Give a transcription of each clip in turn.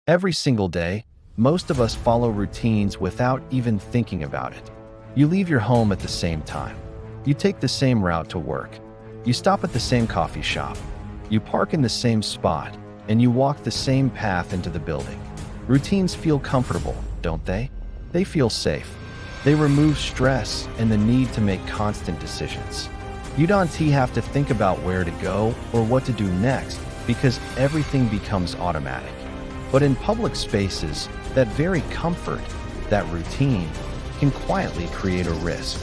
Every single day, most of us follow routines without even thinking about it. You leave your home at the same time. You take the same route to work. You stop at the same coffee shop. You park in the same spot, and you walk the same path into the building. Routines feel comfortable, don't they? They feel safe. They remove stress and the need to make constant decisions. You don't have to think about where to go or what to do next because everything becomes automatic. But in public spaces, that very comfort, that routine, can quietly create a risk.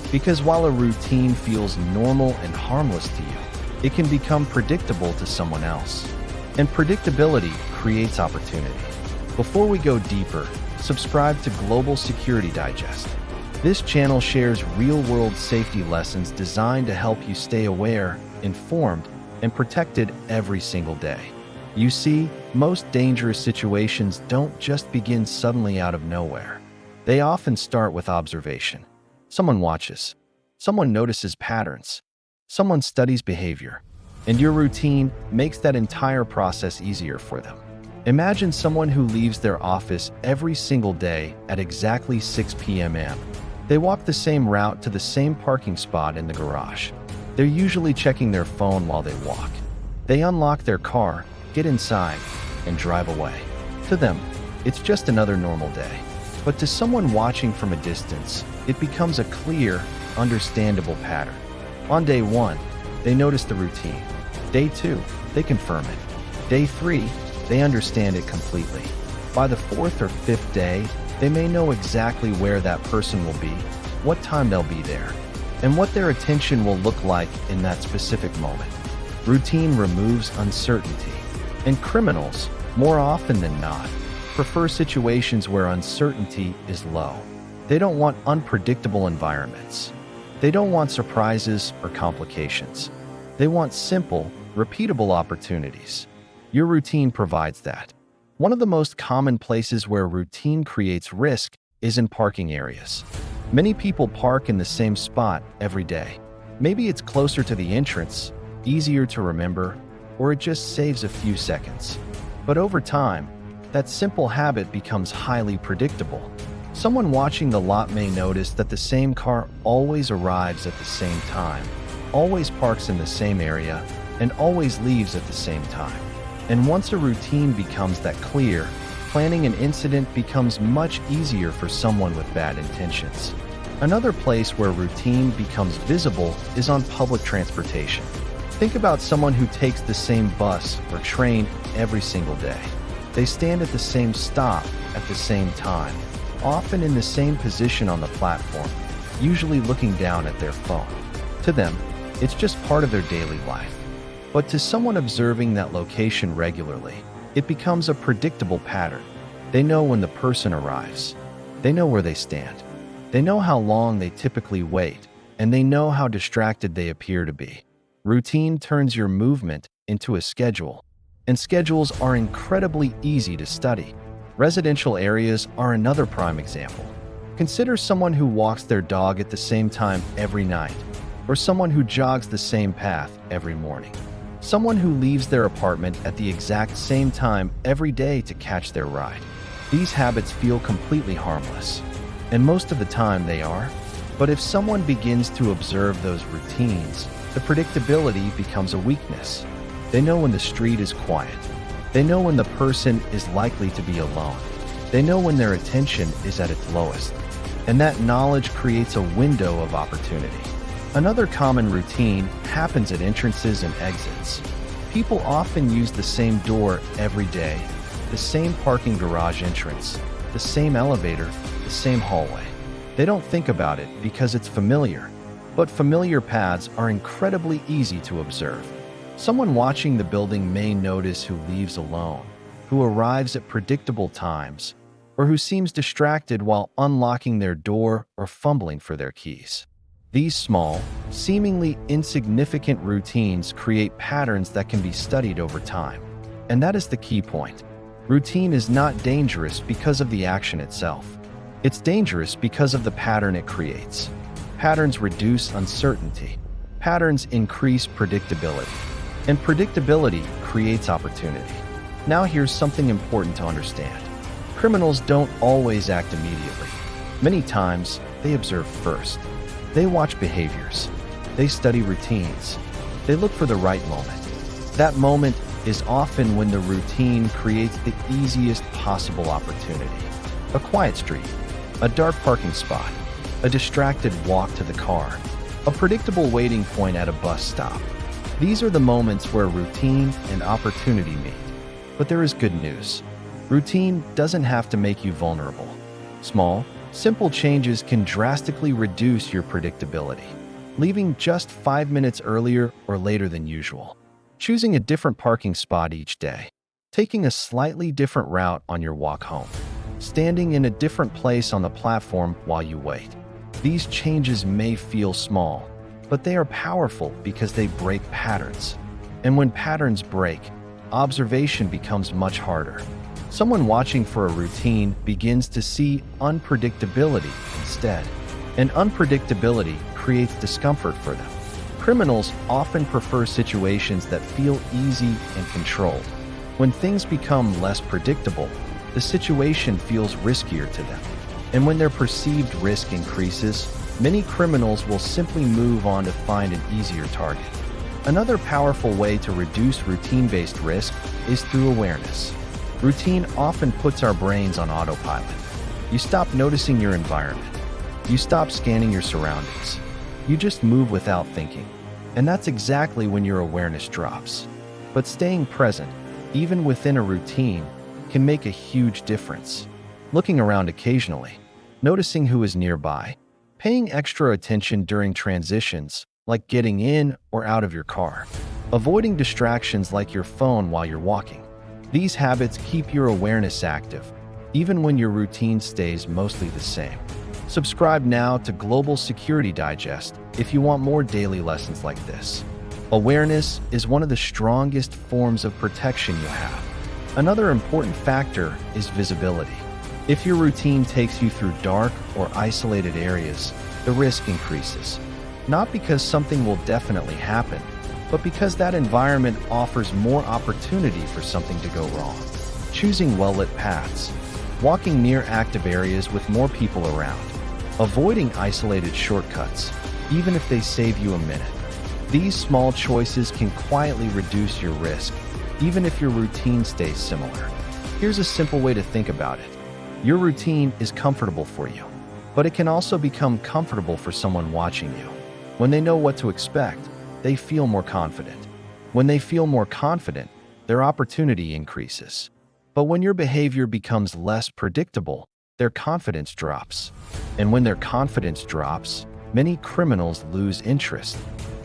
Because while a routine feels normal and harmless to you, it can become predictable to someone else. And predictability creates opportunity. Before we go deeper, subscribe to Global Security Digest. This channel shares real-world safety lessons designed to help you stay aware, informed, and protected every single day. You see, most dangerous situations don't just begin suddenly out of nowhere. They often start with observation. Someone watches. Someone notices patterns. Someone studies behavior. And your routine makes that entire process easier for them. Imagine someone who leaves their office every single day at exactly 6 p.m. They walk the same route to the same parking spot in the garage. They're usually checking their phone while they walk. They unlock their car, get inside, and drive away. To them, it's just another normal day. But to someone watching from a distance, it becomes a clear, understandable pattern. On day 1, they notice the routine. Day 2, they confirm it. Day 3, they understand it completely. By the 4th or 5th day, they may know exactly where that person will be, what time they'll be there, and what their attention will look like in that specific moment. Routine removes uncertainty, and criminals, more often than not, prefer situations where uncertainty is low. They don't want unpredictable environments. They don't want surprises or complications. They want simple, repeatable opportunities. Your routine provides that. One of the most common places where routine creates risk is in parking areas. Many people park in the same spot every day. Maybe it's closer to the entrance, easier to remember, or it just saves a few seconds. But over time, that simple habit becomes highly predictable. Someone watching the lot may notice that the same car always arrives at the same time, always parks in the same area, and always leaves at the same time. And once a routine becomes that clear, planning an incident becomes much easier for someone with bad intentions. Another place where routine becomes visible is on public transportation. Think about someone who takes the same bus or train every single day. They stand at the same stop at the same time, often in the same position on the platform, usually looking down at their phone. To them, it's just part of their daily life. But to someone observing that location regularly, it becomes a predictable pattern. They know when the person arrives. They know where they stand. They know how long they typically wait, and they know how distracted they appear to be. Routine turns your movement into a schedule, and schedules are incredibly easy to study. Residential areas are another prime example. Consider someone who walks their dog at the same time every night, or someone who jogs the same path every morning. Someone who leaves their apartment at the exact same time every day to catch their ride. These habits feel completely harmless, and most of the time they are. But if someone begins to observe those routines, the predictability becomes a weakness. They know when the street is quiet. They know when the person is likely to be alone. They know when their attention is at its lowest. And that knowledge creates a window of opportunity. Another common routine happens at entrances and exits. People often use the same door every day, the same parking garage entrance, the same elevator, the same hallway. They don't think about it because it's familiar, but familiar paths are incredibly easy to observe. Someone watching the building may notice who leaves alone, who arrives at predictable times, or who seems distracted while unlocking their door or fumbling for their keys. These small, seemingly insignificant routines create patterns that can be studied over time. And that is the key point. Routine is not dangerous because of the action itself. It's dangerous because of the pattern it creates. Patterns reduce uncertainty. Patterns increase predictability. And predictability creates opportunity. Now here's something important to understand. Criminals don't always act immediately. Many times, they observe first. They watch behaviors. They study routines. They look for the right moment. That moment is often when the routine creates the easiest possible opportunity. A quiet street, a dark parking spot, a distracted walk to the car, a predictable waiting point at a bus stop. These are the moments where routine and opportunity meet. But there is good news. Routine doesn't have to make you vulnerable. Small, simple changes can drastically reduce your predictability. Leaving just 5 minutes earlier or later than usual. Choosing a different parking spot each day. Taking a slightly different route on your walk home. Standing in a different place on the platform while you wait. These changes may feel small, but they are powerful because they break patterns. And when patterns break, observation becomes much harder. Someone watching for a routine begins to see unpredictability instead. And unpredictability creates discomfort for them. Criminals often prefer situations that feel easy and controlled. When things become less predictable, the situation feels riskier to them. And when their perceived risk increases, many criminals will simply move on to find an easier target. Another powerful way to reduce routine-based risk is through awareness. Routine often puts our brains on autopilot. You stop noticing your environment. You stop scanning your surroundings. You just move without thinking. And that's exactly when your awareness drops. But staying present, even within a routine, can make a huge difference. Looking around occasionally, noticing who is nearby, paying extra attention during transitions, like getting in or out of your car, avoiding distractions like your phone while you're walking. These habits keep your awareness active, even when your routine stays mostly the same. Subscribe now to Global Security Digest if you want more daily lessons like this. Awareness is one of the strongest forms of protection you have. Another important factor is visibility. If your routine takes you through dark or isolated areas, the risk increases. Not because something will definitely happen, but because that environment offers more opportunity for something to go wrong. Choosing well-lit paths, walking near active areas with more people around, avoiding isolated shortcuts, even if they save you a minute. These small choices can quietly reduce your risk, even if your routine stays similar. Here's a simple way to think about it. Your routine is comfortable for you, but it can also become comfortable for someone watching you. When they know what to expect, they feel more confident. When they feel more confident, their opportunity increases. But when your behavior becomes less predictable, their confidence drops. And when their confidence drops, many criminals lose interest.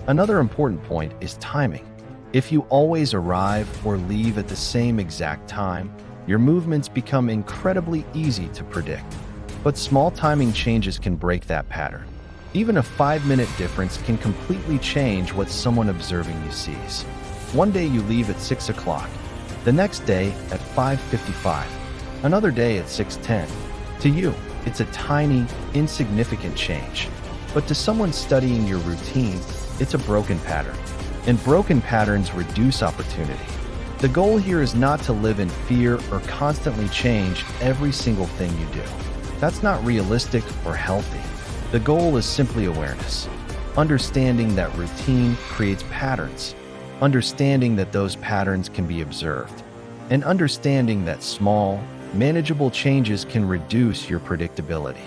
Another important point is timing. If you always arrive or leave at the same exact time, your movements become incredibly easy to predict. But small timing changes can break that pattern. Even a 5-minute difference can completely change what someone observing you sees. One day you leave at 6 o'clock, the next day at 5:55, another day at 6:10. To you, it's a tiny, insignificant change. But to someone studying your routine, it's a broken pattern. And broken patterns reduce opportunity. The goal here is not to live in fear or constantly change every single thing you do. That's not realistic or healthy. The goal is simply awareness. Understanding that routine creates patterns. Understanding that those patterns can be observed. And understanding that small, manageable changes can reduce your predictability.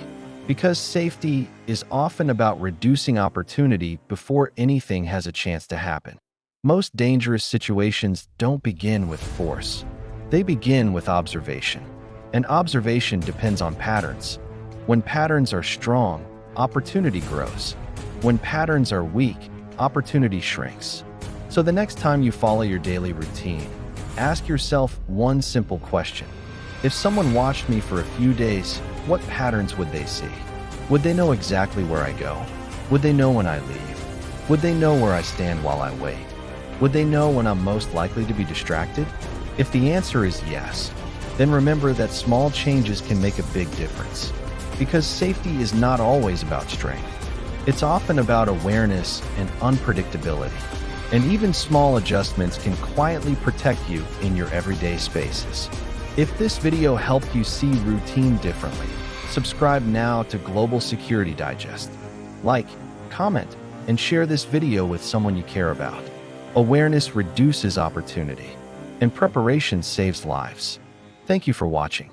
Because safety is often about reducing opportunity before anything has a chance to happen. Most dangerous situations don't begin with force. They begin with observation. And observation depends on patterns. When patterns are strong, opportunity grows. When patterns are weak, opportunity shrinks. So the next time you follow your daily routine, ask yourself one simple question. If someone watched me for a few days, what patterns would they see? Would they know exactly where I go? Would they know when I leave? Would they know where I stand while I wait? Would they know when I'm most likely to be distracted? If the answer is yes, then remember that small changes can make a big difference. Because safety is not always about strength. It's often about awareness and unpredictability. And even small adjustments can quietly protect you in your everyday spaces. If this video helped you see routine differently, subscribe now to Global Security Digest. Like, comment, and share this video with someone you care about. Awareness reduces opportunity, and preparation saves lives. Thank you for watching.